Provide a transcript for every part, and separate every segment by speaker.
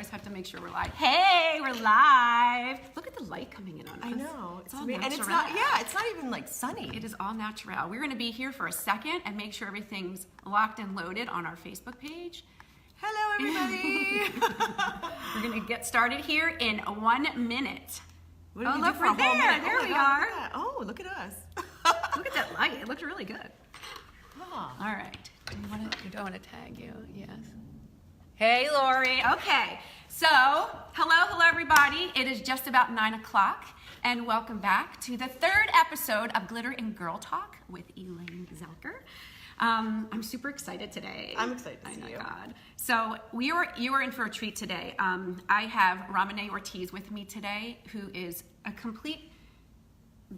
Speaker 1: always have to make sure we're live. Hey, we're live. Look at the light coming in on us.
Speaker 2: I know.
Speaker 1: It's all natural.
Speaker 2: And it's not, yeah, it's not even like sunny.
Speaker 1: It is all natural. We're going to be here for a second and make sure everything's locked and loaded on our Facebook page.
Speaker 2: Hello, everybody.
Speaker 1: We're going to get started here in 1 minute.
Speaker 2: What did you
Speaker 1: look,
Speaker 2: do for a whole minute?
Speaker 1: There
Speaker 2: oh
Speaker 1: we
Speaker 2: God,
Speaker 1: are.
Speaker 2: Look at oh, look at us.
Speaker 1: Look at that light. It looked really good.
Speaker 2: Oh.
Speaker 1: All right. Do I want to tag you? Yes. Hey, Lori. Okay. So, hello, everybody. It is just about 9 o'clock, and welcome back to the third episode of Glitter and Girl Talk with Elaine Zelker. I'm super excited today.
Speaker 2: I'm excited to see you.
Speaker 1: God. So you are in for a treat today. I have Rahmieneh Ortiz with me today, who is a complete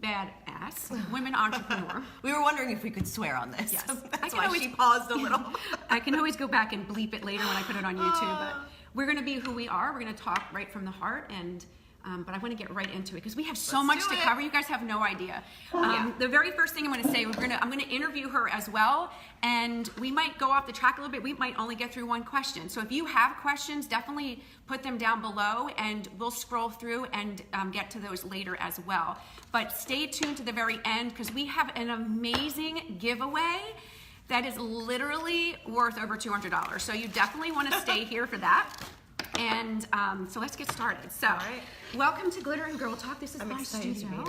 Speaker 1: badass women entrepreneur.
Speaker 2: We were wondering if we could swear on this.
Speaker 1: Yes.
Speaker 2: That's why she paused a little.
Speaker 1: I can always go back and bleep it later when I put it on YouTube, but we're going to be who we are. We're going to talk right from the heart, and but I want to get right into it because we have so much to cover. You guys have no idea. The very first thing I'm going to say, I'm going to interview her as well, and we might go off the track a little bit. We might only get through one question. So if you have questions, definitely put them down below, and we'll scroll through and get to those later as well. But stay tuned to the very end because we have an amazing giveaway that is literally worth over $200. So you definitely want to stay here for that. And so let's get started. So, welcome to Glitter and Girl Talk. This is my studio.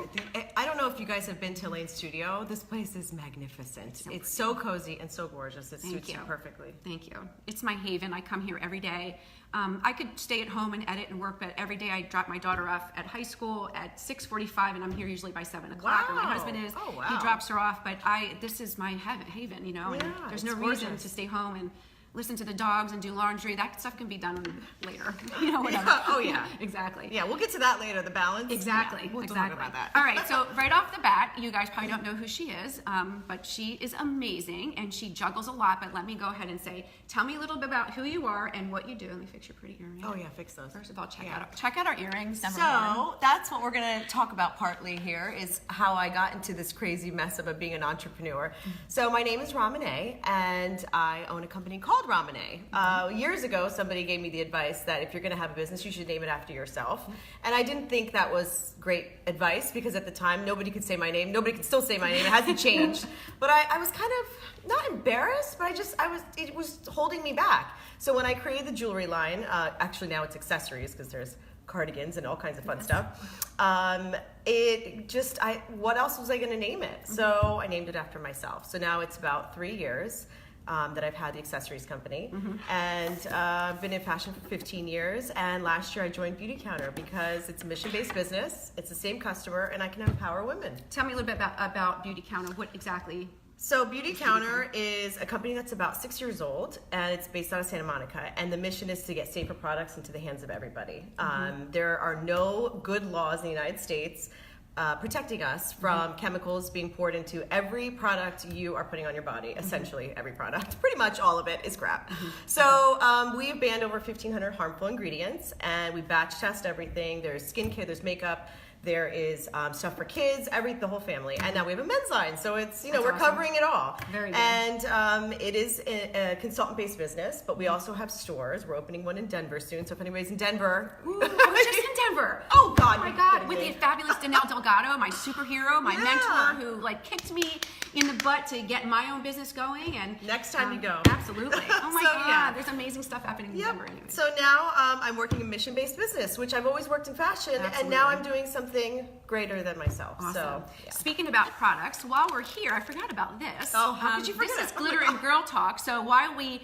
Speaker 2: I don't know if you guys have been to Elaine's studio. This place is magnificent. It's so cozy and so gorgeous. It suits you perfectly.
Speaker 1: Thank you. It's my haven. I come here every day. I could stay at home and edit and work, but every day I drop my daughter off at high school at 6:45, and I'm here usually by 7 o'clock. And my husband is.
Speaker 2: Oh, wow.
Speaker 1: He drops her off, but this is my haven, you know. And there's no reason to stay home and listen to the dogs and do laundry. That stuff can be done later. You know, whatever.
Speaker 2: Yeah. Oh, yeah.
Speaker 1: Exactly.
Speaker 2: Yeah, we'll get to that later, the balance.
Speaker 1: Exactly.
Speaker 2: Yeah, we'll
Speaker 1: talk
Speaker 2: about that.
Speaker 1: All right, so right off the bat, you guys probably don't know who she is, but she is amazing, and she juggles a lot, but let me go ahead and say, tell me a little bit about who you are and what you do. Let me fix your pretty earrings.
Speaker 2: Oh, yeah, fix those.
Speaker 1: First of all, check out our earrings.
Speaker 2: So that's what we're going to talk about partly here is how I got into this crazy mess of being an entrepreneur. So my name is Rahmieneh, and I own a company called Rahmieneh. Years ago, somebody gave me the advice that if you're going to have a business, you should name it after yourself. And I didn't think that was great advice because at the time, nobody could say my name. Nobody could still say my name. It hasn't changed. But I was kind of not embarrassed, but it was holding me back. So when I created the jewelry line, actually now it's accessories because there's cardigans and all kinds of fun stuff. What else was I going to name it? So I named it after myself. So now it's about 3 years that I've had the accessories company, and been in fashion for 15 years. And last year I joined Beauty Counter because it's a mission-based business. It's the same customer, and I can empower women.
Speaker 1: Tell me a little bit about Beauty Counter. What exactly?
Speaker 2: So Beauty Counter is a company that's about 6 years old, and it's based out of Santa Monica. And the mission is to get safer products into the hands of everybody. There are no good laws in the United States protecting us from chemicals being poured into every product you are putting on your body. Essentially, every product. Pretty much all of it is crap. So we've banned over 1,500 harmful ingredients, and we batch test everything. There's skincare, there's makeup, there is stuff for kids, the whole family. And now we have a men's line, so it's, we're covering it all.
Speaker 1: Very good.
Speaker 2: And it is a consultant-based business, but we also have stores. We're opening one in Denver soon, so if anybody's in Denver.
Speaker 1: Ooh, I was just in Denver.
Speaker 2: Oh, God.
Speaker 1: Oh, my God. With the fabulous Danelle Delgado, my superhero, my mentor, who kicked me in the butt to get my own business going. And
Speaker 2: next time you go.
Speaker 1: Absolutely. Oh, my God. Yeah. There's amazing stuff happening in Denver anyway.
Speaker 2: So now I'm working in mission-based business, which I've always worked in fashion, and now I'm doing something greater than myself.
Speaker 1: Awesome.
Speaker 2: So,
Speaker 1: speaking about products, while we're here, I forgot about this.
Speaker 2: Oh, how could you forget?
Speaker 1: This is Glitter and Girl Talk. So while we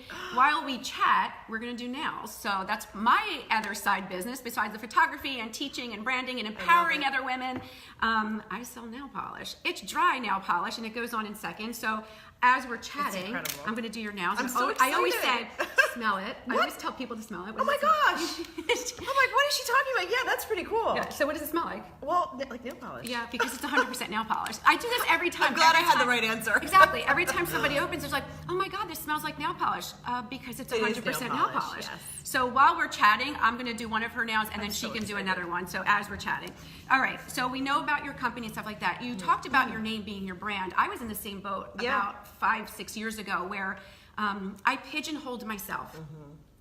Speaker 1: chat, we're going to do nails. So that's my other side business besides the photography and teaching and branding and empowering other women. I sell nail polish. It's dry nail polish, and it goes on in seconds. So as we're chatting, I'm going to do your nails.
Speaker 2: I'm so excited.
Speaker 1: I always say, smell it. I always tell people to smell it.
Speaker 2: Oh my gosh. I'm like, what is she talking about? Yeah, that's pretty cool.
Speaker 1: Yeah. So what does it smell like?
Speaker 2: Well, like nail polish.
Speaker 1: Yeah, because it's 100% nail polish. I do this every time.
Speaker 2: I'm glad I had the right answer.
Speaker 1: Exactly. Every time somebody opens, it's like, oh my God, this smells like nail polish, because it's 100% nail polish.
Speaker 2: Yes.
Speaker 1: So while we're chatting, I'm going to do one of her nails, and then she can do another one. So as we're chatting. All right. So we know about your company and stuff like that. You talked about your name being your brand. I was in the same boat about 5-6 years ago where I pigeonholed myself.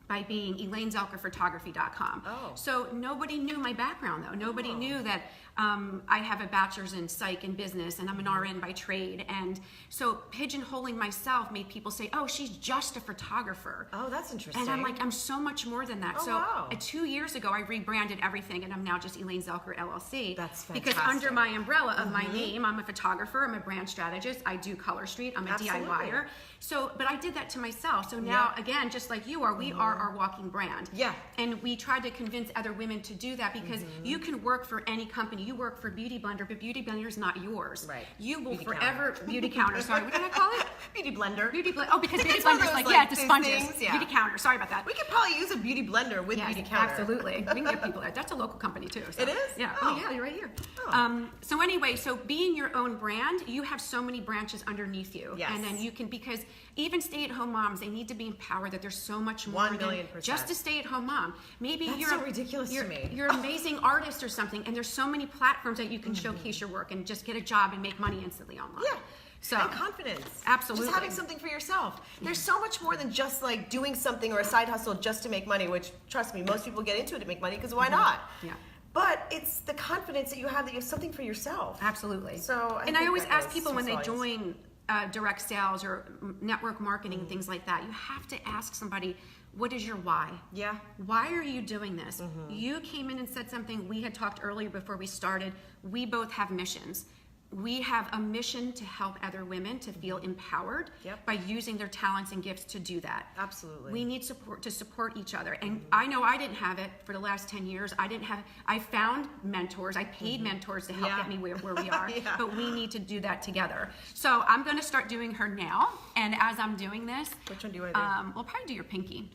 Speaker 1: by being ElaineZelkerPhotography.com.
Speaker 2: Oh.
Speaker 1: So nobody knew my background though. Nobody knew that I have a bachelor's in psych and business and I'm an RN by trade. And so pigeonholing myself made people say, oh, she's just a photographer.
Speaker 2: Oh, that's interesting.
Speaker 1: And I'm like, I'm so much more than that.
Speaker 2: Oh,
Speaker 1: so
Speaker 2: wow.
Speaker 1: 2 years ago, I rebranded everything and I'm now just Elaine Zelker LLC.
Speaker 2: That's
Speaker 1: because
Speaker 2: fantastic.
Speaker 1: under my umbrella of my name, I'm a photographer, I'm a brand strategist, I do Color Street, I'm a
Speaker 2: Absolutely.
Speaker 1: DIYer. So, but I did that to myself. So now, again, just like you are, we are our walking brand.
Speaker 2: Yeah.
Speaker 1: And we tried to convince other women to do that because you can work for any company. You work for Beauty Blender, but Beauty Blender is not yours.
Speaker 2: Right.
Speaker 1: You will
Speaker 2: Beauty
Speaker 1: forever, Beauty Counter, sorry, what did I call it?
Speaker 2: Beauty blender.
Speaker 1: Beauty Blender. Oh, because Beauty
Speaker 2: it's one of
Speaker 1: Blender is
Speaker 2: those,
Speaker 1: like, yeah,
Speaker 2: like,
Speaker 1: the
Speaker 2: those
Speaker 1: sponges.
Speaker 2: things, yeah.
Speaker 1: Beauty Counter, sorry about that.
Speaker 2: We could probably use a beauty blender with
Speaker 1: Yes,
Speaker 2: beauty counter.
Speaker 1: absolutely. We can get people that. That's a local company too. So.
Speaker 2: It is?
Speaker 1: Yeah.
Speaker 2: Oh.
Speaker 1: Oh, yeah, you're right here.
Speaker 2: Oh.
Speaker 1: So anyway, so being your own brand, you have so many branches underneath you.
Speaker 2: Yes.
Speaker 1: And then you can, because even stay-at-home moms, they need to be empowered that there's so much more
Speaker 2: 1,000,000%.
Speaker 1: than just a stay-at-home mom. Maybe
Speaker 2: That's
Speaker 1: you're
Speaker 2: so ridiculous to me.
Speaker 1: You're an amazing artist or something, and there's so many platforms that you can showcase your work and just get a job and make money instantly online.
Speaker 2: Yeah.
Speaker 1: So
Speaker 2: and confidence.
Speaker 1: Absolutely.
Speaker 2: Just having something for yourself. There's so much more than just like doing something or a side hustle just to make money, which trust me, most people get into it to make money because why not?
Speaker 1: Yeah.
Speaker 2: But it's the confidence that you have something for yourself.
Speaker 1: Absolutely.
Speaker 2: So
Speaker 1: I
Speaker 2: think
Speaker 1: always
Speaker 2: that
Speaker 1: ask
Speaker 2: goes
Speaker 1: people when they
Speaker 2: speaks volumes.
Speaker 1: join direct sales or network marketing, things like that, you have to ask somebody, what is your why?
Speaker 2: Yeah.
Speaker 1: Why are you doing this? You came in and said something. We had talked earlier before we started. We both have missions. We have a mission to help other women to feel empowered by using their talents and gifts to do that.
Speaker 2: Absolutely.
Speaker 1: We need support to support each other. And I know I didn't have it for the last 10 years. I found mentors. I paid mentors to help get me where we are. But we need to do that together. So I'm going to start doing her now. And as I'm doing this,
Speaker 2: Which one do you want to do?
Speaker 1: we'll probably do your pinky.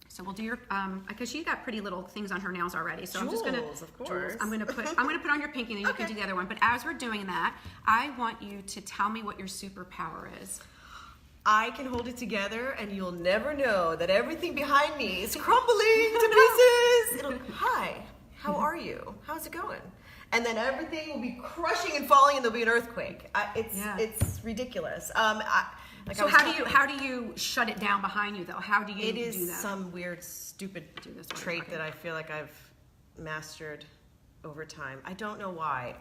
Speaker 1: So we'll do your, because she got pretty little things on her nails already. So I'm just gonna,
Speaker 2: Jewels, of course.
Speaker 1: I'm gonna put on your pinky, and then you can do the other one. But as we're doing that, I want you to tell me what your superpower is.
Speaker 2: I can hold it together and you'll never know that everything behind me is crumbling to pieces. Hi, how are you? How's it going? And then everything will be crushing and falling and there'll be an earthquake. It's ridiculous.
Speaker 1: So how do you shut it down behind you though? How do you
Speaker 2: It is
Speaker 1: do that?
Speaker 2: some weird, stupid trait that I feel like I've mastered over time. I don't know why.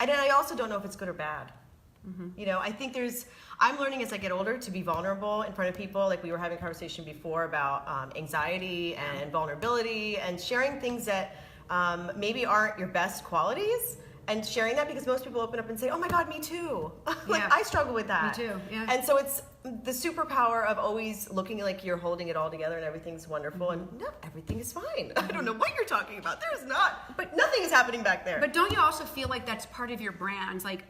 Speaker 2: And I also don't know if it's good or bad. You know, I think I'm learning as I get older to be vulnerable in front of people. Like we were having a conversation before about anxiety and vulnerability and sharing things that maybe aren't your best qualities. And sharing that because most people open up and say, oh my God, me too. I struggle with that.
Speaker 1: Me too, yeah.
Speaker 2: And so it's the superpower of always looking like you're holding it all together and everything's wonderful and no, everything is fine. I don't know what you're talking about. There is not, but nothing is happening back there.
Speaker 1: But don't you also feel like that's part of your brand? Like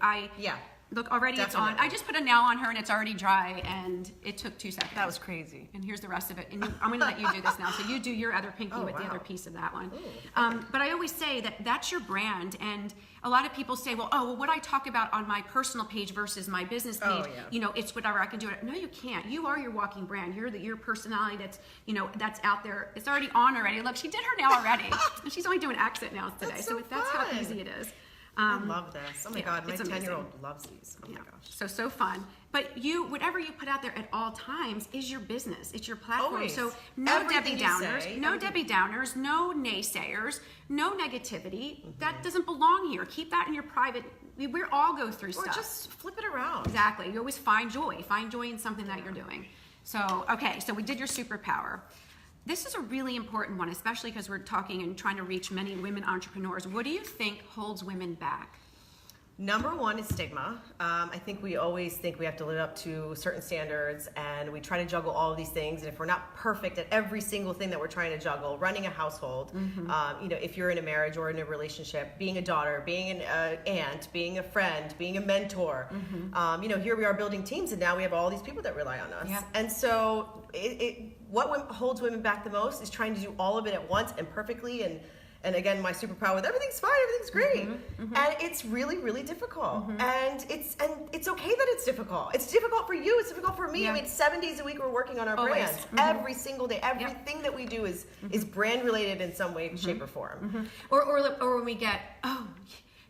Speaker 1: look, already
Speaker 2: Definitely.
Speaker 1: it's on. I just put a nail on her and it's already dry and it took 2 seconds.
Speaker 2: That was crazy.
Speaker 1: And here's the rest of it. And I'm going to let you do this now. So you do your other pinky with the other piece of that one. But I always say that that's your brand. And a lot of people say, well, what I talk about on my personal page versus my business page, you know, it's whatever I can do. No, you can't. You are your walking brand. You're your personality that's, you know, that's out there. It's already on already. Look, she did her nail already. And she's only doing accent nails today.
Speaker 2: That's
Speaker 1: so that's how easy it is.
Speaker 2: I love this. Oh my God, my
Speaker 1: it's
Speaker 2: 10-year-old loves these. Oh my gosh.
Speaker 1: So fun. But whatever you put out there at all times is your business. It's your platform.
Speaker 2: Always.
Speaker 1: So no
Speaker 2: Everything
Speaker 1: Debbie
Speaker 2: you
Speaker 1: Downers,
Speaker 2: say,
Speaker 1: no Debbie Downers, no naysayers, no negativity. That doesn't belong here. Keep that in your private. We all go through
Speaker 2: Or
Speaker 1: stuff.
Speaker 2: just flip it around.
Speaker 1: Exactly. You always find joy. Find joy in something that you're doing. So, okay, so we did your superpower. This is a really important one, especially because we're talking and trying to reach many women entrepreneurs. What do you think holds women back?
Speaker 2: Number one is stigma. I think we always think we have to live up to certain standards and we try to juggle all of these things. And if we're not perfect at every single thing that we're trying to juggle, running a household, you know, if you're in a marriage or in a relationship, being a daughter, being an aunt, being a friend, being a mentor, you know, here we are building teams and now we have all these people that rely on us.
Speaker 1: Yeah.
Speaker 2: And so what holds women back the most is trying to do all of it at once and perfectly and again, my superpower with everything's fine, everything's great, and it's really, really difficult. And it's okay that it's difficult. It's difficult for you. It's difficult for me. I mean, 7 days a week we're working on our
Speaker 1: Always.
Speaker 2: brand every single day. Everything that we do is brand related in some way, shape, or form.
Speaker 1: Or when we get,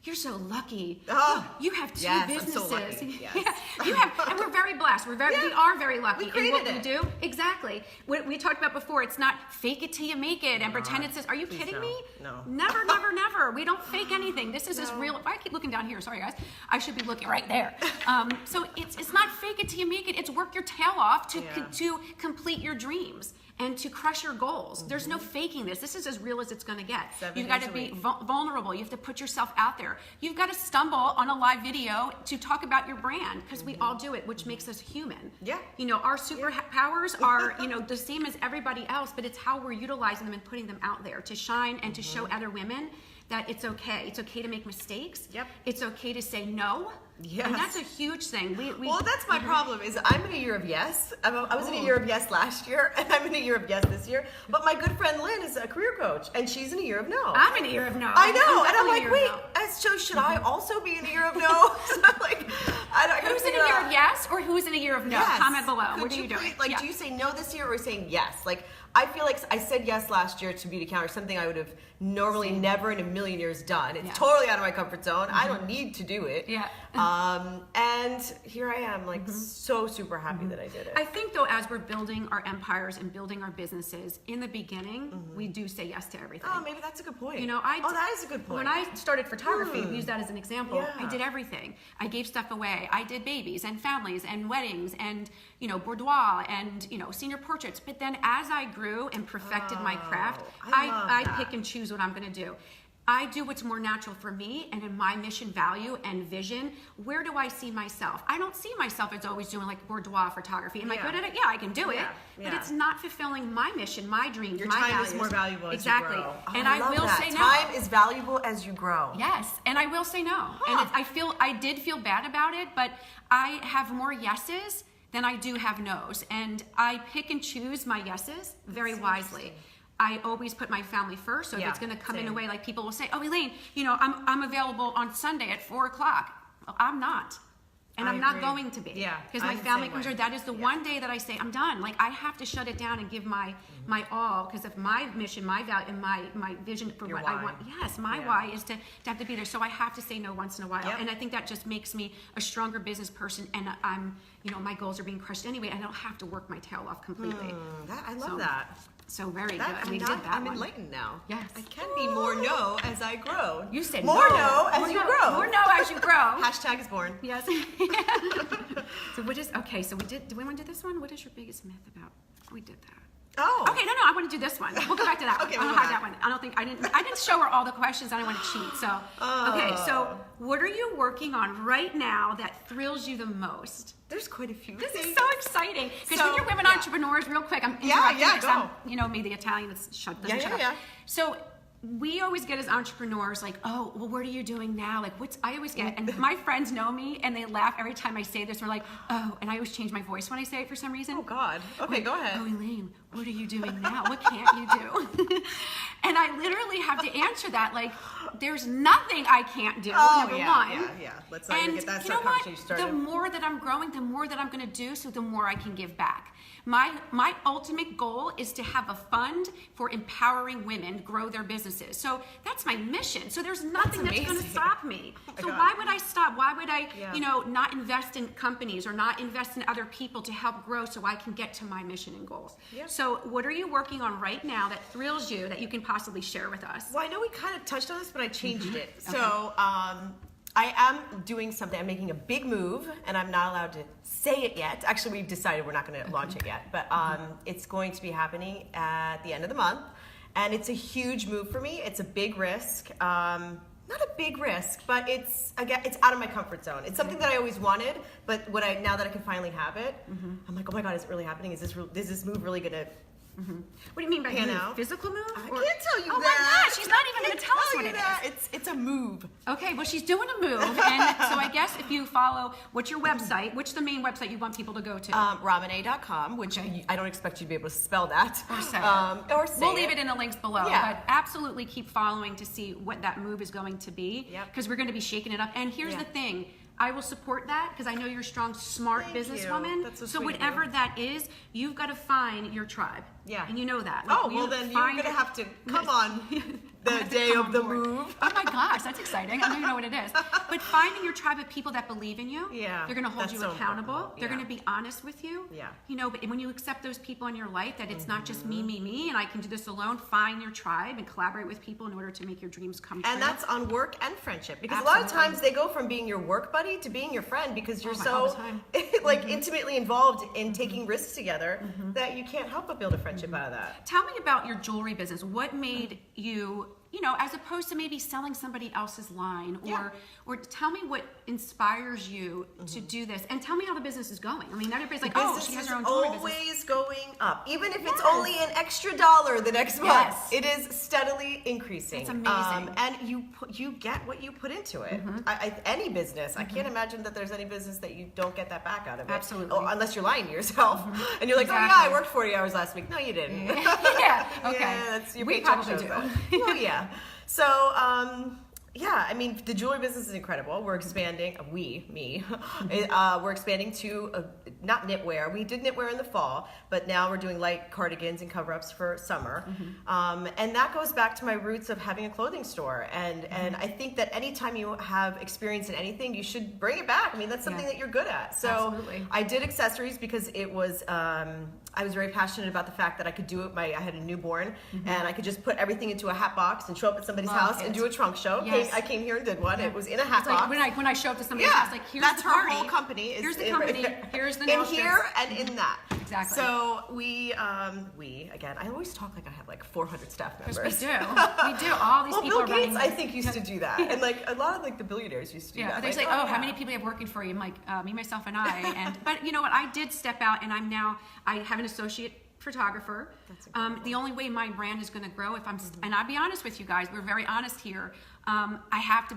Speaker 1: You're so lucky.
Speaker 2: Oh,
Speaker 1: you have two
Speaker 2: yes,
Speaker 1: businesses.
Speaker 2: I'm so lucky. Yes.
Speaker 1: Yeah, you have, and we're very blessed. We are very lucky
Speaker 2: We
Speaker 1: in what
Speaker 2: created
Speaker 1: we do. Exactly. What we talked about before, it's not fake it till you make it and pretend it's this. Are you kidding me?
Speaker 2: No.
Speaker 1: Never, never, never. We don't fake anything. This is as real. I keep looking down here. Sorry, guys. I should be looking right there. So it's not fake it till you make it. It's work your tail off to complete your dreams and to crush your goals. There's no faking this. This is as real as it's going to get. You've got to be vulnerable. You have to put yourself out there. You've got to stumble on a live video to talk about your brand, because we all do it, which makes us human.
Speaker 2: Yeah.
Speaker 1: You know, our superpowers are, you know, the same as everybody else, but it's how we're utilizing them and putting them out there to shine and to show other women that it's okay. It's okay to make mistakes.
Speaker 2: Yep.
Speaker 1: It's okay to say no.
Speaker 2: Yes.
Speaker 1: And that's a huge thing.
Speaker 2: Well, that's my problem. Is I'm in a year of yes. I was in a year of yes last year, and I'm in a year of yes this year. But my good friend Lynn is a career coach, and she's in a year of no.
Speaker 1: I'm in a year of no.
Speaker 2: I know, and I'm
Speaker 1: definitely
Speaker 2: like, wait. So should I also be in a year of no? So I'm like,
Speaker 1: who's in a year of yes, or who's in a year of no?
Speaker 2: Yes.
Speaker 1: Comment below.
Speaker 2: Could
Speaker 1: What are you doing?
Speaker 2: Like, do you say no this year, or are you saying yes? Like, I feel like I said yes last year to Beauty Counter, something I would have normally never in a million years done. It's totally out of my comfort zone. I don't need to do it.
Speaker 1: Yeah.
Speaker 2: And here I am, like, so super happy that I did it.
Speaker 1: I think, though, as we're building our empires and building our businesses, in the beginning, we do say yes to everything.
Speaker 2: Oh, maybe that's a good point.
Speaker 1: You know,
Speaker 2: that is a good point.
Speaker 1: When I started photography, use that as an example,
Speaker 2: Yeah.
Speaker 1: I did everything. I gave stuff away. I did babies and families and weddings and, you know, boudoir and, you know, senior portraits. But then as I grew and perfected my craft, I pick and choose what I'm going to do. I do what's more natural for me and in my mission, value, and vision. Where do I see myself? I don't see myself as always doing like boudoir photography. Am I good at it? Yeah, I can do it. But it's not fulfilling my mission, my dreams,
Speaker 2: Your
Speaker 1: my
Speaker 2: time
Speaker 1: values.
Speaker 2: is more valuable as
Speaker 1: exactly.
Speaker 2: you grow.
Speaker 1: And I will say no.
Speaker 2: Time is valuable as you grow.
Speaker 1: Yes, and I will say no. And I did feel bad about it, but I have more yeses than I do have no's. And I pick and choose my yeses very wisely. I always put my family first. So if it's going to come in a way like people will say, "Oh, Elaine, you know, I'm available on Sunday at 4:00." Well, I'm not. And I'm not going to be.
Speaker 2: Yeah.
Speaker 1: Because my family comes here. That is the one day that I say, I'm done. Like, I have to shut it down and give my all, because of my mission, my value, and my vision for what I want. Yes, my why is to have to be there. So I have to say no once in a while. And I think that just makes me a stronger business person. And I'm, you know, my goals are being crushed anyway. I don't have to work my tail off completely.
Speaker 2: I love that.
Speaker 1: So very good. We did that
Speaker 2: I'm
Speaker 1: one.
Speaker 2: enlightened now.
Speaker 1: Yes.
Speaker 2: I can be more no as I grow.
Speaker 1: You said
Speaker 2: more no as you grow.
Speaker 1: More no as you grow.
Speaker 2: Hashtag is born.
Speaker 1: Yes. So what is, okay, so do we want to do this one? What is your biggest myth about? We did that.
Speaker 2: Oh.
Speaker 1: Okay, no, I want to do this one. We'll go back to that one.
Speaker 2: Okay,
Speaker 1: I
Speaker 2: we'll
Speaker 1: don't
Speaker 2: go
Speaker 1: have that one. I didn't show her all the questions. I didn't want to cheat. So, okay, so what are you working on right now that thrills you the most?
Speaker 2: There's quite a few
Speaker 1: This
Speaker 2: things.
Speaker 1: is so exciting. Because when you're women entrepreneurs, real quick, I'm interrupting because I'm, you know me, the Italian that's shut up. So we always get as entrepreneurs like, oh, well, what are you doing now? Like, I always get, and my friends know me and they laugh every time I say this. We're like, oh, and I always change my voice when I say it for some reason.
Speaker 2: Oh, God. Okay, go ahead.
Speaker 1: Oh, Elaine, what are you doing now? What can't you do? And I literally have to answer that like, there's nothing I can't do, number one.
Speaker 2: Yeah. Let's not even get that conversation started.
Speaker 1: The more that I'm growing, the more that I'm going to do, so the more I can give back. My ultimate goal is to have a fund for empowering women grow their businesses. So that's my mission. So there's nothing that's going to stop me. So why would I stop? Why would I, you know, not invest in companies or not invest in other people to help grow so I can get to my mission and goals? Yep. So what are you working on right now that thrills you that you can possibly share with us?
Speaker 2: Well, I know we kind of touched on this, but I changed it. So I am doing something. I'm making a big move, and I'm not allowed to say it yet. Actually, we've decided we're not going to launch it yet, but it's going to be happening at the end of the month, and it's a huge move for me. It's a big risk. Not a big risk, but it's out of my comfort zone. It's something that I always wanted, but now that I can finally have it, I'm like, oh my God, is it really happening? Is this move really going to
Speaker 1: What do you mean by move? Physical move?
Speaker 2: I can't tell you that.
Speaker 1: Oh my gosh, she's not even going to tell us what it is.
Speaker 2: It's a move.
Speaker 1: Okay, well, she's doing a move, and so I guess if you follow, what's your website? What's the main website you want people to go to?
Speaker 2: Rahmieneh.com, which I don't expect you to be able to spell that.
Speaker 1: Or say it.
Speaker 2: Or say
Speaker 1: We'll leave it in the links below, but absolutely keep following to see what that move is going to be, because we're going to be shaking it up. And here's the thing. I will support that because I know you're a strong, smart businesswoman.
Speaker 2: That's
Speaker 1: so whatever that is, you've got to find your tribe.
Speaker 2: Yeah.
Speaker 1: And you know that.
Speaker 2: Like, well, then you're going to have to come on the day of the move.
Speaker 1: Oh my gosh, that's exciting. I don't even know what it is. But finding your tribe of people that believe in you,
Speaker 2: Yeah,
Speaker 1: they're going to hold
Speaker 2: that's
Speaker 1: you
Speaker 2: so
Speaker 1: accountable.
Speaker 2: important.
Speaker 1: They're
Speaker 2: Yeah.
Speaker 1: going to be honest with you.
Speaker 2: Yeah.
Speaker 1: You know, but when you accept those people in your life, that it's not just me, and I can do this alone, find your tribe and collaborate with people in order to make your dreams come true.
Speaker 2: And that's on work and friendship, because a lot of
Speaker 1: Absolutely.
Speaker 2: times they go from being your work buddy to being your friend, because you're
Speaker 1: all the
Speaker 2: so
Speaker 1: time.
Speaker 2: like intimately involved in taking risks together that you can't help but build a friendship out of that.
Speaker 1: Tell me about your jewelry business. What made you, you know, as opposed to maybe selling somebody else's line, or tell me what inspires you to do this, and tell me how the business is going. I mean, everybody's like, oh, she has her own jewelry business.
Speaker 2: Always going up, even if it's only an extra dollar the next month.
Speaker 1: Yes.
Speaker 2: It is steadily increasing.
Speaker 1: It's amazing.
Speaker 2: And you get what you put into it. Any business, I can't imagine that there's any business that you don't get that back out of it.
Speaker 1: Absolutely.
Speaker 2: Oh, unless you're lying to yourself and you're like, oh yeah,
Speaker 1: Exactly.
Speaker 2: I worked 40 hours last week. No, you didn't.
Speaker 1: Yeah, okay.
Speaker 2: Yeah, that's your
Speaker 1: We
Speaker 2: paycheck
Speaker 1: probably
Speaker 2: shows
Speaker 1: do.
Speaker 2: that. Oh yeah. So yeah, I mean, the jewelry business is incredible. We're expanding. We're expanding to not knitwear. We did knitwear in the fall, but now we're doing light cardigans and cover-ups for summer. And that goes back to my roots of having a clothing store. And I think that anytime you have experience in anything, you should bring it back. I mean, that's something that you're good at. So
Speaker 1: Absolutely.
Speaker 2: I did accessories because it was. I was very passionate about the fact that I could do it. I had a newborn, and I could just put everything into a hat box and show up at somebody's
Speaker 1: Love
Speaker 2: house
Speaker 1: it.
Speaker 2: and do a trunk show.
Speaker 1: Yes.
Speaker 2: I came here and did one. It was in a hat
Speaker 1: It's
Speaker 2: box.
Speaker 1: like when I show up to somebody's house, like, here's
Speaker 2: that's
Speaker 1: the
Speaker 2: her
Speaker 1: party.
Speaker 2: whole company.
Speaker 1: Here's the company. Here's the
Speaker 2: in
Speaker 1: nail
Speaker 2: here
Speaker 1: strips.
Speaker 2: and in that.
Speaker 1: Exactly.
Speaker 2: So we again. I always talk like I have like 400 staff members.
Speaker 1: Because we do. We do. All these
Speaker 2: Well,
Speaker 1: people
Speaker 2: Bill
Speaker 1: are running.
Speaker 2: Gates, I think, used to do that, and like a lot of like the billionaires used to do
Speaker 1: Yeah,
Speaker 2: that.
Speaker 1: they say, oh, how many people you have working for you? I'm like, me, myself, and I. But you know what? I did step out, and I have an associate photographer.
Speaker 2: That's incredible.
Speaker 1: The only way my brand is going to grow if and I'll be honest with you guys, we're very honest here. I have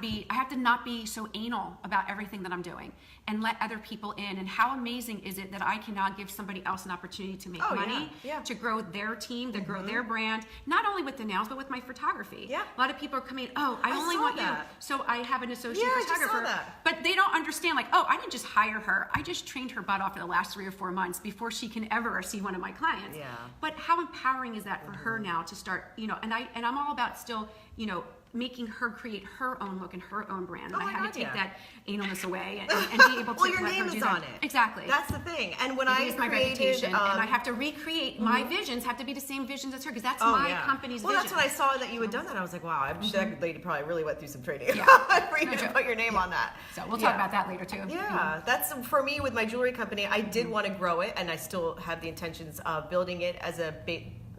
Speaker 1: to not be so anal about everything that I'm doing and let other people in. And how amazing is it that I can now give somebody else an opportunity to make money, to grow their team, to grow their brand, not only with the nails, but with my photography.
Speaker 2: Yeah.
Speaker 1: A lot of people are coming, oh, I only
Speaker 2: saw
Speaker 1: want
Speaker 2: that.
Speaker 1: you. So I have an associate
Speaker 2: Yeah, I just saw
Speaker 1: photographer.
Speaker 2: that.
Speaker 1: But they don't understand, like, oh, I didn't just hire her. I just trained her butt off for the last 3 or 4 months before she can ever see one of my clients.
Speaker 2: Yeah.
Speaker 1: But how empowering is that for her now to start, you know, and I'm all about still, you know, making her create her own look and her own brand. And I had to take that analness away and be able to
Speaker 2: well, your
Speaker 1: let
Speaker 2: name
Speaker 1: her do
Speaker 2: is
Speaker 1: that.
Speaker 2: on it.
Speaker 1: Exactly.
Speaker 2: That's the thing. And when
Speaker 1: It
Speaker 2: I
Speaker 1: is my
Speaker 2: created,
Speaker 1: reputation, and I have to recreate my visions have to be the same visions as her, because that's my company's
Speaker 2: well,
Speaker 1: vision.
Speaker 2: that's when I saw that you had done that. I was like, wow, that lady probably really went through some training
Speaker 1: Yeah.
Speaker 2: for you to put your name on that.
Speaker 1: So we'll talk about that later too.
Speaker 2: Yeah, that's for me with my jewelry company. I did want to grow it, and I still have the intentions of building it as a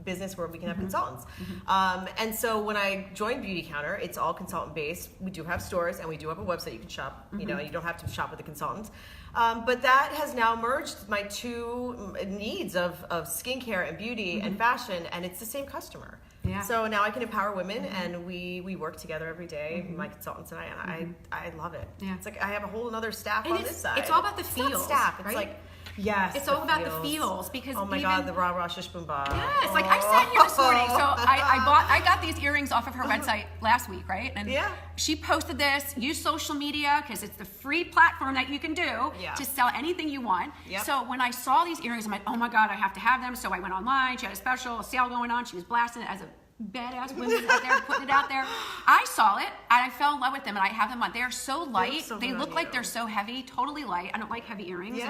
Speaker 2: business where we can have consultants. And so when I joined Beauty Counter, it's all consultant based. We do have stores and we do have a website you can shop. You know, you don't have to shop with a consultant. But that has now merged my two needs of skincare and beauty and fashion, and it's the same customer.
Speaker 1: Yeah.
Speaker 2: So now I can empower women, and we work together every day, my consultants and I love it.
Speaker 1: Yeah.
Speaker 2: It's like I have a whole other staff
Speaker 1: And
Speaker 2: on this side.
Speaker 1: it's all about the
Speaker 2: It's not
Speaker 1: feels,
Speaker 2: staff. It's
Speaker 1: right?
Speaker 2: like, yes.
Speaker 1: It's all about the feels, because
Speaker 2: oh my
Speaker 1: even,
Speaker 2: God, the rah rah shish boom ba.
Speaker 1: Yes, like I sat here this morning, so I got these earrings off of her website last week, right? And she posted this. Use social media because it's the free platform that you can do to sell anything you want.
Speaker 2: Yep.
Speaker 1: So when I saw these earrings, I'm like, oh my God, I have to have them. So I went online. She had a sale going on. She was blasting it as a badass woman out there, putting it out there. I saw it and I fell in love with them, and I have them on. They're so light. They look like they're so heavy, totally light. I don't like heavy earrings,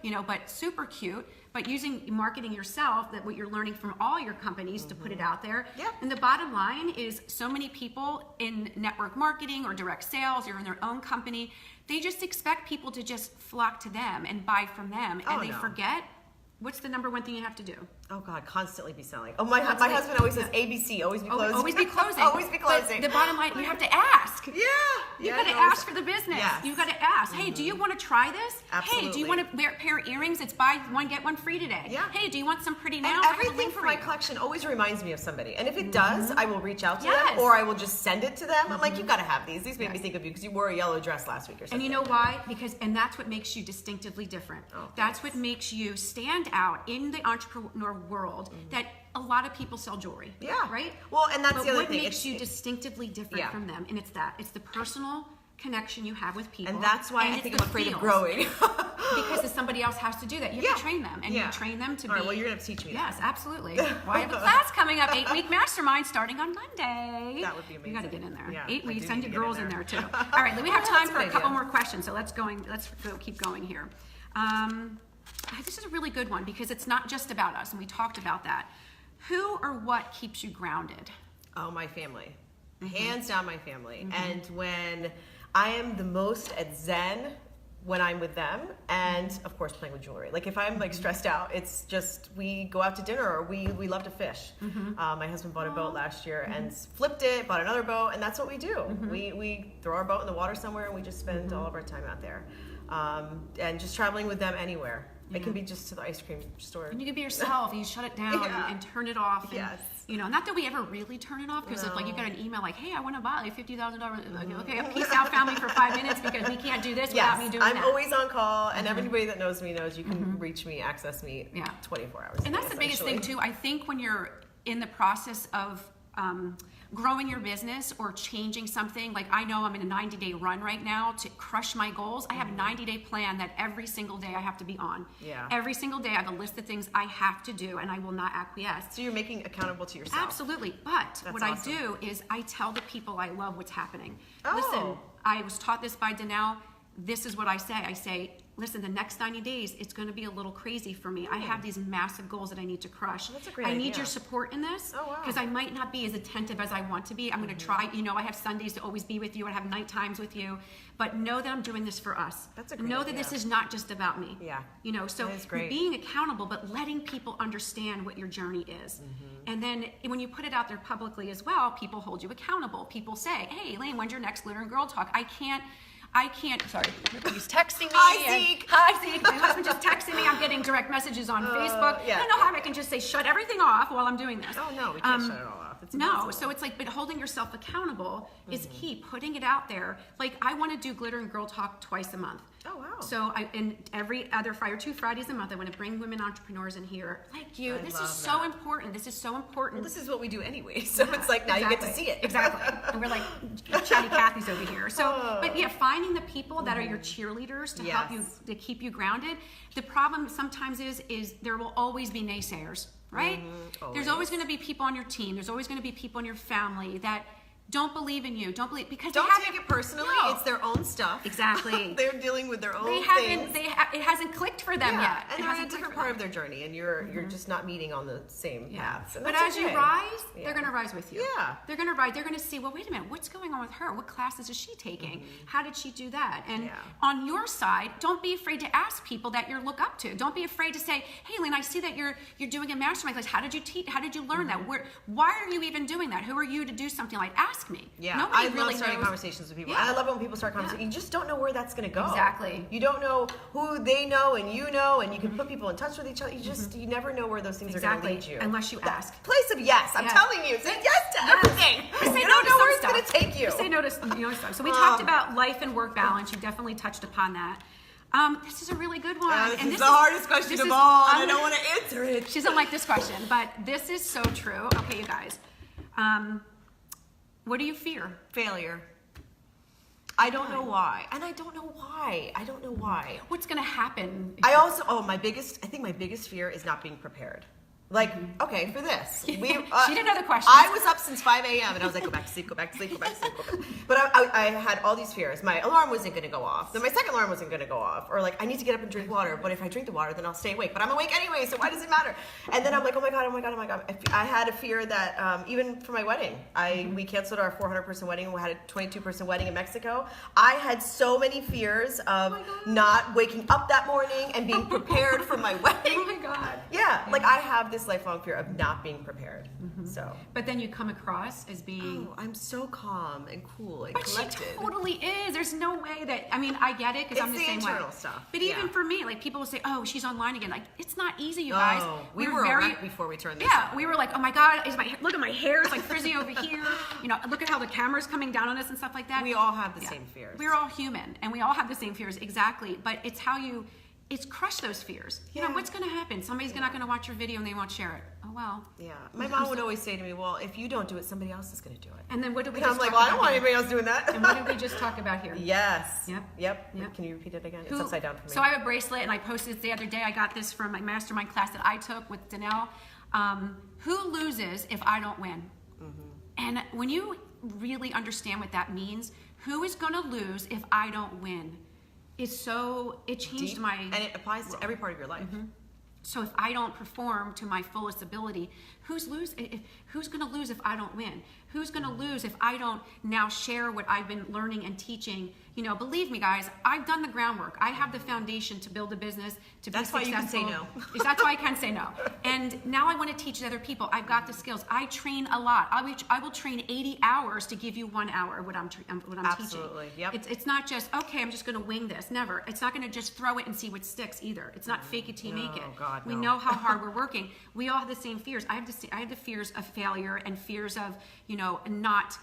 Speaker 1: you know, but super cute. But using marketing yourself, that what you're learning from all your companies to put it out there. And the bottom line is, so many people in network marketing or direct sales or in their own company, they just expect people to just flock to them and buy from them, and they forget, what's the number one thing you have to do?
Speaker 2: Oh God, constantly be selling. Oh, my husband always says ABC, always be closing.
Speaker 1: Always be closing.
Speaker 2: Always be closing.
Speaker 1: But the bottom line, you have to ask.
Speaker 2: Yeah.
Speaker 1: You got to ask for the business.
Speaker 2: Yes.
Speaker 1: You got to ask. Hey, do you want to try this?
Speaker 2: Absolutely.
Speaker 1: Hey, do you want a pair of earrings? It's buy one get one free today.
Speaker 2: Yeah.
Speaker 1: Hey, do you want some pretty
Speaker 2: And
Speaker 1: nails?
Speaker 2: everything from my collection always reminds me of somebody. And if it does, I will reach out to them, or I will just send it to them. I'm like, you got to have these. These make me think of you because you wore a yellow dress last week or something.
Speaker 1: And you know why? And that's what makes you distinctively different. That's what makes you stand out in the entrepreneur world, that a lot of people sell jewelry. Yeah. Right?
Speaker 2: Well, and that's the other
Speaker 1: what
Speaker 2: thing.
Speaker 1: What makes you distinctively different from them? And it's the personal connection you have with people.
Speaker 2: And that's why I think I'm afraid of growing.
Speaker 1: Because somebody else has to do that. You have to train them, and you train them to be.
Speaker 2: All right, well, you're going to have to teach me
Speaker 1: Yes,
Speaker 2: that.
Speaker 1: absolutely. Well, I have a class coming up, 8-week mastermind starting on Monday.
Speaker 2: That would be amazing.
Speaker 1: You got to get in there.
Speaker 2: Yeah,
Speaker 1: 8 weeks.
Speaker 2: I do
Speaker 1: Send
Speaker 2: need
Speaker 1: your
Speaker 2: to
Speaker 1: girls
Speaker 2: get
Speaker 1: in
Speaker 2: in
Speaker 1: there
Speaker 2: there.
Speaker 1: too. All right, we have time for a couple
Speaker 2: idea.
Speaker 1: more questions, so let's keep going here. This is a really good one because it's not just about us, and we talked about that. Who or what keeps you grounded?
Speaker 2: Oh, my family. Hands down, my family. And when I am the most at zen, when I'm with them, and of course playing with jewelry. Like if I'm like stressed out, it's just we go out to dinner, or we love to fish. My husband bought a boat last year and flipped it, bought another boat, and that's what we do. We throw our boat in the water somewhere, and we just spend all of our time out there, and just traveling with them anywhere. It can be just to the ice cream store.
Speaker 1: And you can be yourself. You shut it down and turn it off. And,
Speaker 2: Yes.
Speaker 1: Not that we ever really turn it off, because if like you got an email like, "Hey, I want to buy $50,000," okay, peace out, family, for 5 minutes because we can't do this without me doing that.
Speaker 2: I'm always on call, and everybody that knows me knows you can reach me, access me 24 hours.
Speaker 1: And that's the biggest thing too. I think when you're in the process of growing your business or changing something, like I know I'm in a 90-day run right now to crush my goals. I have a 90-day plan that every single day I have to be on.
Speaker 2: Yeah.
Speaker 1: Every single day I have a list of things I have to do, and I will not acquiesce.
Speaker 2: So you're making accountable to yourself.
Speaker 1: Absolutely. But
Speaker 2: That's
Speaker 1: what
Speaker 2: awesome.
Speaker 1: I do is I tell the people I love what's happening.
Speaker 2: Oh.
Speaker 1: Listen, I was taught this by Danelle. This is what I say. I say, listen, the next 90 days, it's going to be a little crazy for me. I have these massive goals that I need to crush.
Speaker 2: That's a great
Speaker 1: I need
Speaker 2: idea.
Speaker 1: your support in this,
Speaker 2: Oh, wow.
Speaker 1: because I might not be as attentive as I want to be. I'm going to try. I have Sundays to always be with you. I have night times with you. But know that I'm doing this for us.
Speaker 2: That's a great
Speaker 1: Know that
Speaker 2: idea.
Speaker 1: this is not just about me.
Speaker 2: Yeah.
Speaker 1: So
Speaker 2: That is great.
Speaker 1: being accountable, but letting people understand what your journey is. And then when you put it out there publicly as well, people hold you accountable. People say, "Hey, Elaine, when's your next Glitter and Girl Talk?" I can't, sorry, he's texting me.
Speaker 2: Hi, Zeke.
Speaker 1: Hi, Zeke. My husband just texted me. I'm getting direct messages on Facebook.
Speaker 2: yeah.
Speaker 1: I don't know how I can just say, shut everything off while I'm doing this.
Speaker 2: Oh, no, we can't shut it all off. It's
Speaker 1: No,
Speaker 2: impossible.
Speaker 1: so it's like, but holding yourself accountable is key. Putting it out there. Like I want to do Glitter and Girl Talk twice a month.
Speaker 2: Oh, wow.
Speaker 1: So in every other Friday or 2 Fridays a month, I want to bring women entrepreneurs in here like you. This is
Speaker 2: love
Speaker 1: so
Speaker 2: that.
Speaker 1: important. This is so important.
Speaker 2: This is what we do anyway, so it's like now you get to see it.
Speaker 1: Exactly. And we're like chatty Cathy's over here. So, but yeah, finding the people that are your cheerleaders to help you, to keep you grounded. The problem sometimes is there will always be naysayers, right? There's always going to be people on your team. There's always going to be people in your family that don't believe in you. Don't
Speaker 2: Don't take it personally.
Speaker 1: No.
Speaker 2: It's their own stuff.
Speaker 1: Exactly.
Speaker 2: They're dealing with their own
Speaker 1: They
Speaker 2: things.
Speaker 1: it hasn't clicked for them yet.
Speaker 2: And
Speaker 1: It
Speaker 2: they're in
Speaker 1: hasn't
Speaker 2: a
Speaker 1: clicked
Speaker 2: different
Speaker 1: for
Speaker 2: part
Speaker 1: them.
Speaker 2: of their journey, and you're just not meeting on the same path. And
Speaker 1: But
Speaker 2: that's
Speaker 1: as you
Speaker 2: okay.
Speaker 1: rise, they're going to rise with you.
Speaker 2: Yeah.
Speaker 1: They're going to rise. They're going to see, well, wait a minute, what's going on with her? What classes is she taking? How did she do that? And on your side, don't be afraid to ask people that you look up to. Don't be afraid to say, hey, Lynn, I see that you're doing a mastermind class. How did you teach? How did you learn that? Why are you even doing that? Who are you to do something like? Ask me.
Speaker 2: Yeah,
Speaker 1: Nobody
Speaker 2: I
Speaker 1: really
Speaker 2: love starting
Speaker 1: knows.
Speaker 2: conversations with people.
Speaker 1: Yeah.
Speaker 2: And I love it when people start conversations. You just don't know where that's going to go.
Speaker 1: Exactly.
Speaker 2: You don't know who they know and you know, and you can put people in touch with each other. You never know where those things are going to lead you.
Speaker 1: Unless you ask.
Speaker 2: Place of yes. I'm telling you. Say yes to everything.
Speaker 1: Say
Speaker 2: You
Speaker 1: no
Speaker 2: don't
Speaker 1: to
Speaker 2: know
Speaker 1: some
Speaker 2: where it's
Speaker 1: stuff.
Speaker 2: going to take you.
Speaker 1: Say no to stuff. So we talked about life and work balance. You definitely touched upon that. This is a really good one.
Speaker 2: This
Speaker 1: and
Speaker 2: is the hardest question of all, and I don't want to answer it.
Speaker 1: She doesn't like this question, but this is so true. Okay, you guys. What do you fear?
Speaker 2: Failure. I don't know why. And I don't know why. I don't know why.
Speaker 1: What's going to happen?
Speaker 2: I think my biggest fear is not being prepared. Like, okay, for this.
Speaker 1: She didn't know the question.
Speaker 2: I was up since 5 a.m. and I was like, go back to sleep, go back to sleep, go back to sleep, go back. But I had all these fears. My alarm wasn't going to go off. Then my second alarm wasn't going to go off. Or like, I need to get up and drink water. But if I drink the water, then I'll stay awake. But I'm awake anyway, so why does it matter? And then I'm like, oh my God. I had a fear that even for my wedding, we canceled our 400-person wedding. We had a 22-person wedding in Mexico. I had so many fears of not waking up that morning and being prepared for my wedding.
Speaker 1: Oh my God.
Speaker 2: Yeah, like I have this lifelong fear of not being prepared. So,
Speaker 1: But then you come across as being...
Speaker 2: I'm so calm and cool and
Speaker 1: But she
Speaker 2: collected.
Speaker 1: totally is. There's no way that, I get it because I'm the
Speaker 2: It's the
Speaker 1: same way.
Speaker 2: internal stuff.
Speaker 1: But even
Speaker 2: Yeah.
Speaker 1: for me, like people will say, oh, she's online again. Like, it's not easy, you guys.
Speaker 2: Oh, we were a wreck before we turned this on.
Speaker 1: We were like, oh my God, look at my hair. It's like frizzy over here. Look at how the camera's coming down on us and stuff like that.
Speaker 2: We all have the same fears.
Speaker 1: We're all human and we all have the same fears, exactly. But it's how you it's crush those fears. You
Speaker 2: Yeah.
Speaker 1: know, what's going to happen? Somebody's not going to watch your video and they won't share it. Oh, well.
Speaker 2: Yeah. My mom would always say to me, well, if you don't do it, somebody else is going to do it.
Speaker 1: And then what did we
Speaker 2: And
Speaker 1: just
Speaker 2: I'm like,
Speaker 1: talk
Speaker 2: well, I don't
Speaker 1: about
Speaker 2: want
Speaker 1: here?
Speaker 2: anybody else doing that.
Speaker 1: And what did we just talk about here?
Speaker 2: Yes.
Speaker 1: Yep.
Speaker 2: Yep. Can you repeat it again? It's upside down for me.
Speaker 1: So I have a bracelet, and I posted it the other day. I got this from my mastermind class that I took with Danelle. Who loses if I don't win? And when you really understand what that means, who is going to lose if I don't win? It changed
Speaker 2: Deep.
Speaker 1: my...
Speaker 2: And it applies to every part of your life.
Speaker 1: So if I don't perform to my fullest ability, who's going to lose if I don't win? Who's going to lose if I don't now share what I've been learning and teaching? You know, believe me, guys, I've done the groundwork. I have the foundation to build a business, to be successful.
Speaker 2: That's why you can say no.
Speaker 1: That's why I can say no. And now I want to teach other people. I've got the skills. I train a lot. I will train 80 hours to give you 1 hour of what I'm teaching.
Speaker 2: Absolutely. Yep.
Speaker 1: It's not just, okay, I'm just going to wing this. Never. It's not going to just throw it and see what sticks either. It's not fake it till you make it.
Speaker 2: God,
Speaker 1: We
Speaker 2: no.
Speaker 1: know how hard we're working. We all have the same fears. I have the fears of failure and fears of, not,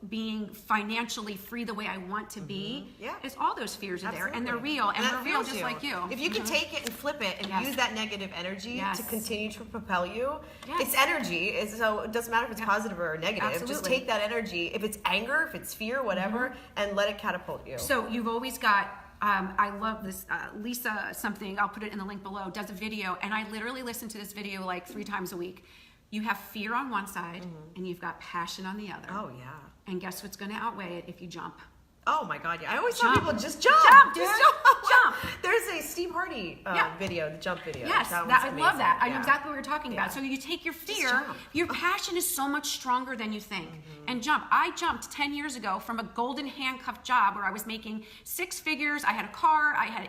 Speaker 1: being financially free the way I want to be.
Speaker 2: Yeah.
Speaker 1: It's all those fears are there, and they're
Speaker 2: Absolutely.
Speaker 1: real, and
Speaker 2: that
Speaker 1: they're real
Speaker 2: fuels
Speaker 1: just like you.
Speaker 2: If you can take it and flip it and
Speaker 1: Yes.
Speaker 2: use that negative energy
Speaker 1: Yes.
Speaker 2: to continue to propel you,
Speaker 1: Yes.
Speaker 2: it's energy. So it doesn't matter if it's positive or negative. Just
Speaker 1: Absolutely.
Speaker 2: take that energy. If it's anger, if it's fear, whatever, and let it catapult you.
Speaker 1: So you've always got, I love this, Lisa something, I'll put it in the link below, does a video, and I literally listen to this video like 3 times a week. You have fear on one side, and you've got passion on the other.
Speaker 2: Oh, yeah.
Speaker 1: And guess what's going to outweigh it if you jump?
Speaker 2: Oh my God, yeah. I always tell
Speaker 1: Jump.
Speaker 2: people, just jump.
Speaker 1: Jump,
Speaker 2: Just
Speaker 1: dude.
Speaker 2: jump.
Speaker 1: Jump.
Speaker 2: There's a Steve Hardy video, the jump video.
Speaker 1: Yes,
Speaker 2: That
Speaker 1: I
Speaker 2: one's
Speaker 1: love that. I know
Speaker 2: amazing.
Speaker 1: exactly what we're talking about.
Speaker 2: Yeah.
Speaker 1: So you take your fear,
Speaker 2: jump.
Speaker 1: your passion is so much stronger than you think. And jump. I jumped 10 years ago from a golden handcuff job where I was making 6 figures. I had a car. I had,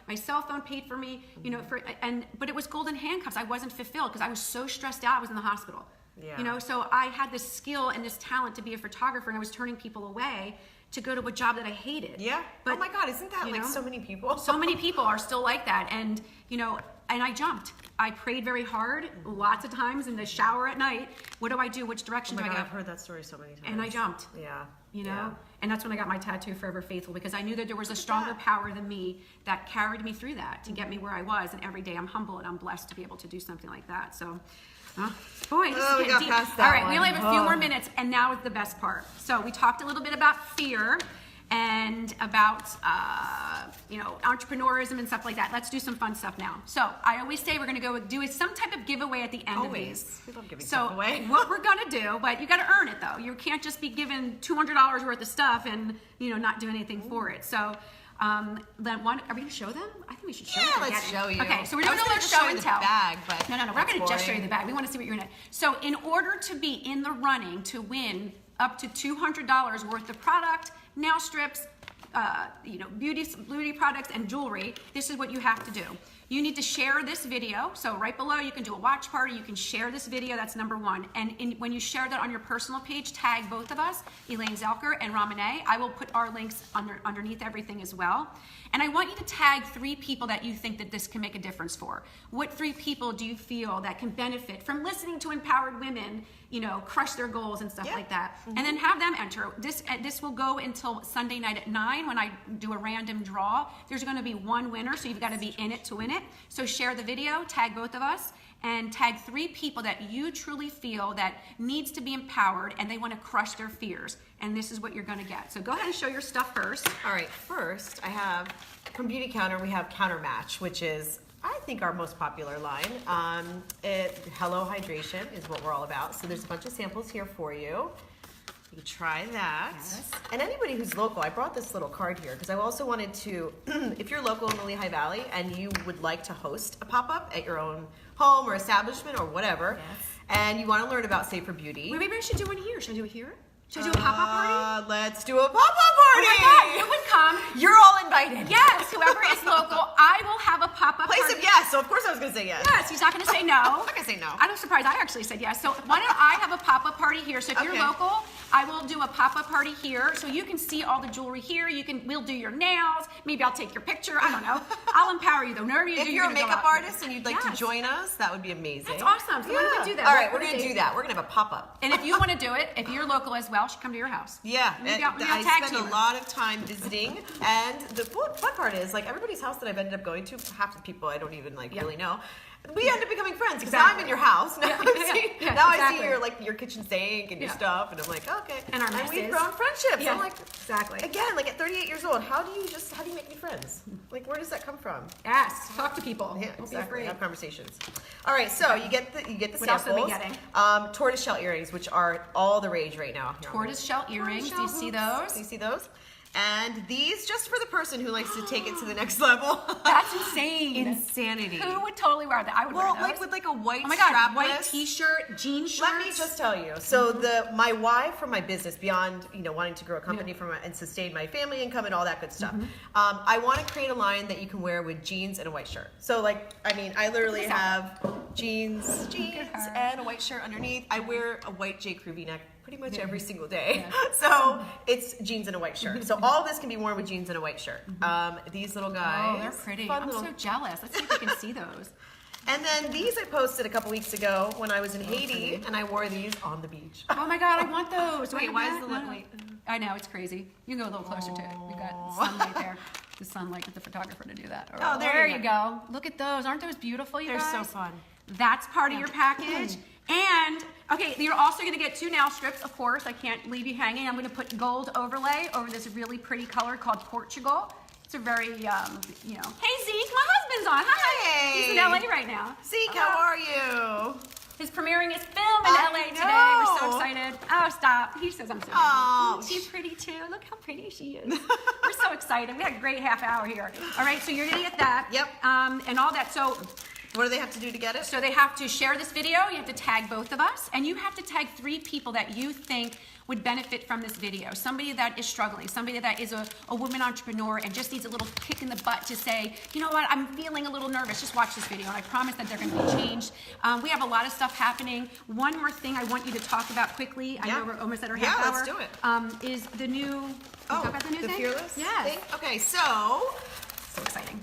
Speaker 1: my cell phone paid for me. But it was golden handcuffs. I wasn't fulfilled because I was so stressed out. I was in the hospital.
Speaker 2: Yeah.
Speaker 1: So I had this skill and this talent to be a photographer, and I was turning people away to go to a job that I hated.
Speaker 2: Yeah.
Speaker 1: But,
Speaker 2: oh my God, isn't that like so many people?
Speaker 1: So many people are still like that. And, and I jumped. I prayed very hard lots of times in the shower at night. What do I do? Which direction
Speaker 2: Oh my
Speaker 1: do I
Speaker 2: God,
Speaker 1: go?
Speaker 2: I've heard that story so many times.
Speaker 1: And I jumped.
Speaker 2: Yeah.
Speaker 1: Yeah. And that's when I got my tattoo, Forever Faithful, because I knew that there was a stronger power than me that carried me through that to get me where I was. And every day I'm humble and I'm blessed to be able to do something like that. So, boy, this is
Speaker 2: we
Speaker 1: getting
Speaker 2: got
Speaker 1: deep.
Speaker 2: past that
Speaker 1: All right, we
Speaker 2: one.
Speaker 1: only have a few more minutes, and now is the best part. So we talked a little bit about fear and about entrepreneurism and stuff like that. Let's do some fun stuff now. So I always say we're going to go do some type of giveaway at the end of these.
Speaker 2: We love giving
Speaker 1: So
Speaker 2: stuff away.
Speaker 1: what we're going to do, but you got to earn it though. You can't just be given $200 worth of stuff and not do anything for it. So then are we going to show them? I think we should show them.
Speaker 2: Let's show you.
Speaker 1: Okay, so we're
Speaker 2: I
Speaker 1: doing
Speaker 2: was
Speaker 1: a
Speaker 2: gonna
Speaker 1: little
Speaker 2: just
Speaker 1: show
Speaker 2: you
Speaker 1: and
Speaker 2: the
Speaker 1: tell.
Speaker 2: bag, but
Speaker 1: No, we're going to just show you the bag. We want to see what you're in it. So in order to be in the running to win up to $200 worth of product, nail strips, beauty products and jewelry, this is what you have to do. You need to share this video. So right below, you can do a watch party. You can share this video. That's number 1. And when you share that on your personal page, tag both of us, Elaine Zelker and Rahmieneh. I will put our links underneath everything as well. And I want you to tag 3 people that you think that this can make a difference for. What 3 people do you feel that can benefit from listening to empowered women, crush their goals and stuff like that? And then have them enter. This will go until Sunday night at 9 when I do a random draw. There's going to be 1 winner, so you've got to be in it to win it. So share the video, tag both of us, and tag 3 people that you truly feel that needs to be empowered and they want to crush their fears. And this is what you're going to get. So go ahead and show your stuff first.
Speaker 2: All right, first I have from Beauty Counter, we have Counter Match, which is I think our most popular line. Hello Hydration is what we're all about. So there's a bunch of samples here for you. You can try that.
Speaker 1: Yes.
Speaker 2: And anybody who's local, I brought this little card here because I also wanted to, if you're local in the Lehigh Valley and you would like to host a pop-up at your own home or establishment or whatever, and you want to learn about Safer Beauty.
Speaker 1: Wait, maybe I should do one here. Should I do it here? Should I do a pop-up party?
Speaker 2: Let's do a pop-up party.
Speaker 1: Oh my God, you would come.
Speaker 2: You're all invited.
Speaker 1: Yes, whoever is local, I will have a pop-up
Speaker 2: Place
Speaker 1: party.
Speaker 2: of yes, so of course I was going to say yes.
Speaker 1: Yes, he's not going to say no.
Speaker 2: I'm not going to say no.
Speaker 1: I'm surprised I actually said yes. So why don't I have a pop-up party here? So if you're
Speaker 2: Okay.
Speaker 1: local, I will do a pop-up party here, so you can see all the jewelry here. We'll do your nails. Maybe I'll take your picture. I don't know. I'll empower you though. Whenever you
Speaker 2: If
Speaker 1: do,
Speaker 2: you're a
Speaker 1: gonna go
Speaker 2: makeup
Speaker 1: up.
Speaker 2: artist and you'd like to join us, that would be amazing.
Speaker 1: That's awesome. So when do we do that?
Speaker 2: All right,
Speaker 1: What
Speaker 2: we're
Speaker 1: are
Speaker 2: gonna
Speaker 1: they?
Speaker 2: do that. We're gonna have a pop-up.
Speaker 1: And if you want to do it, if you're local as well, she'll come to your house.
Speaker 2: Yeah,
Speaker 1: Maybe I'll
Speaker 2: I
Speaker 1: tag
Speaker 2: spend
Speaker 1: team
Speaker 2: a lot of time visiting, and the fun part is, like, everybody's house that I've ended up going to, half the people I don't even really know. We end up becoming friends because now I'm in your house. Now, I see your kitchen sink and your stuff, and I'm like, okay.
Speaker 1: And
Speaker 2: we've grown friendships.
Speaker 1: Yeah,
Speaker 2: I'm like,
Speaker 1: exactly.
Speaker 2: Again, like at 38 years old, how do you make new friends? Like, where does that come from?
Speaker 1: Yes, talk to people.
Speaker 2: Yeah,
Speaker 1: Don't
Speaker 2: exactly.
Speaker 1: be afraid.
Speaker 2: Have conversations. All right, so you get the
Speaker 1: What
Speaker 2: samples.
Speaker 1: else are we getting?
Speaker 2: Tortoiseshell earrings, which are all the rage right now.
Speaker 1: Tortoiseshell earrings. Do you see those?
Speaker 2: Do you see those? And these, just for the person who likes to take it to the next level.
Speaker 1: That's insane.
Speaker 2: Insanity.
Speaker 1: Who would totally wear that? I would wear those.
Speaker 2: Like with like a white
Speaker 1: Oh my God,
Speaker 2: strapless.
Speaker 1: white t-shirt, jean shorts.
Speaker 2: Let me just tell you. So my why for my business, beyond wanting to grow a company and sustain my family income and all that good stuff, I want to create a line that you can wear with jeans and a white shirt. So I literally have jeans and a white shirt underneath. I wear a white J. Crew V-neck pretty much every single day. So it's jeans and a white shirt. So all this can be worn with jeans and a white shirt. These little guys.
Speaker 1: Oh, they're pretty. I'm so jealous. Let's see if we can see those.
Speaker 2: And then these I posted a couple weeks ago when I was in Haiti, and I wore these on the beach.
Speaker 1: Oh my God, I want those.
Speaker 2: Wait, why is the light?
Speaker 1: Wait. I know, it's crazy. You can go a little closer to it. We've got sunlight there. The sunlight with the photographer to do that.
Speaker 2: Oh,
Speaker 1: there you go. Look at those. Aren't those beautiful, you guys?
Speaker 2: They're so fun.
Speaker 1: That's part of your package. And, okay, you're also going to get 2 nail strips, of course. I can't leave you hanging. I'm going to put gold overlay over this really pretty color called Portugal. It's a very, hey, Zeke, my husband's on. Hi.
Speaker 2: Hey.
Speaker 1: He's in LA right now.
Speaker 2: Zeke, how are you?
Speaker 1: He's premiering his film in LA today. We're so excited. Oh, stop. He says I'm so
Speaker 2: Oh,
Speaker 1: she's pretty too. Look how pretty she is. We're so excited. We had a great half hour here. All right, so you're going to get that.
Speaker 2: Yep.
Speaker 1: And all that. So
Speaker 2: what do they have to do to get it?
Speaker 1: So they have to share this video, you have to tag both of us, and you have to tag 3 people that you think would benefit from this video. Somebody that is struggling, somebody that is a woman entrepreneur and just needs a little kick in the butt to say, you know what, I'm feeling a little nervous, just watch this video, and I promise that they're gonna be changed. We have a lot of stuff happening. One more thing I want you to talk about quickly, I know we're almost at our half hour.
Speaker 2: Yeah, let's do it.
Speaker 1: Is the new, talk about the new thing?
Speaker 2: Fearless
Speaker 1: yes.
Speaker 2: thing? Okay, so
Speaker 1: Exciting.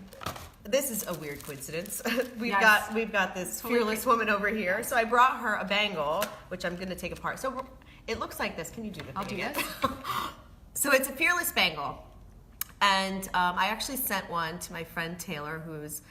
Speaker 2: this is a weird coincidence. We've got this fearless woman over here. So I brought her a bangle, which I'm gonna take apart. So it looks like this. Can you do the thing?
Speaker 1: I'll do
Speaker 2: again?
Speaker 1: this.
Speaker 2: So it's a fearless bangle. And I actually sent one to my friend Taylor, who's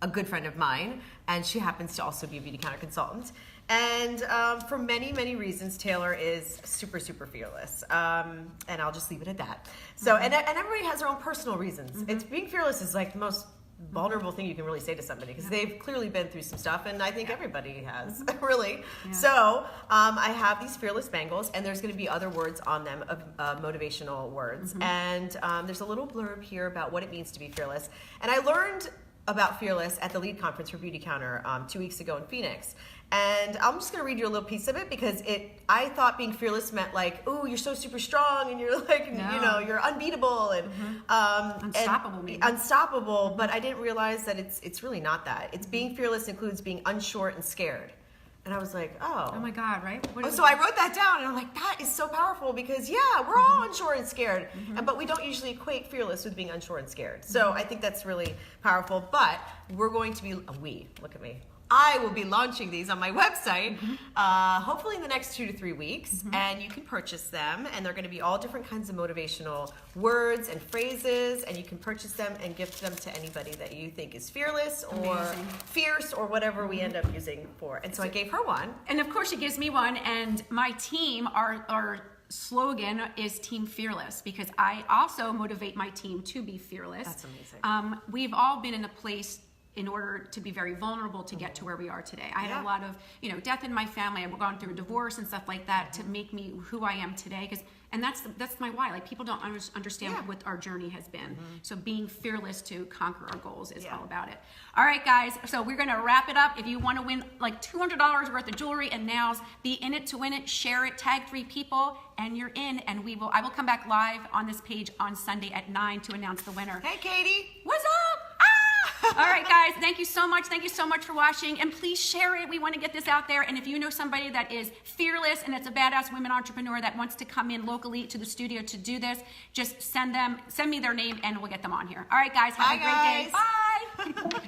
Speaker 2: a good friend of mine, and she happens to also be a beauty counter consultant. And for many, many reasons, Taylor is super, super fearless. And I'll just leave it at that. So, and everybody has their own personal reasons. It's being fearless is like the most vulnerable thing you can really say to somebody because they've clearly been through some stuff, and I think everybody has, really. Yeah. So I have these fearless bangles, and there's going to be other words on them, motivational words. And there's a little blurb here about what it means to be fearless. And I learned about fearless at the lead conference for Beauty Counter 2 weeks ago in Phoenix. And I'm just going to read you a little piece of it because I thought being fearless meant like, oh, you're so super strong and you're like, you're unbeatable and
Speaker 1: unstoppable. Maybe.
Speaker 2: Unstoppable, but I didn't realize that it's really not that. It's being fearless includes being unsure and scared. And I was like, oh
Speaker 1: my God, right?
Speaker 2: So I wrote that down and I'm like, that is so powerful because we're all unsure and scared, but we don't usually equate fearless with being unsure and scared. So I think that's really powerful, but we're going to be, look at me. I will be launching these on my website, hopefully in the next 2 to 3 weeks, and you can purchase them, and they're going to be all different kinds of motivational words and phrases, and you can purchase them and gift them to anybody that you think is fearless or fierce or whatever we end up using for. And so I gave her one.
Speaker 1: And of course she gives me one, and my team, our slogan is Team Fearless because I also motivate my team to be fearless.
Speaker 2: That's amazing.
Speaker 1: We've all been in a place in order to be very vulnerable to get to where we are today. I had a lot of, death in my family. I've gone through a divorce and stuff like that to make me who I am today. And that's my why. Like, people don't understand what our journey has been. So being fearless to conquer our goals is all about it. All right, guys. So we're gonna wrap it up. If you want to win like $200 worth of jewelry and nails, be in it to win it. Share it. Tag 3 people, and you're in. And I will come back live on this page on Sunday at 9 to announce the winner.
Speaker 2: Hey, Katie.
Speaker 1: What's up? Ah! All right, guys, thank you so much. Thank you so much for watching. And please share it. We want to get this out there. And if you know somebody that is fearless and it's a badass women entrepreneur that wants to come in locally to the studio to do this, just send me their name and we'll get them on here. All right, guys, have a great day. Bye.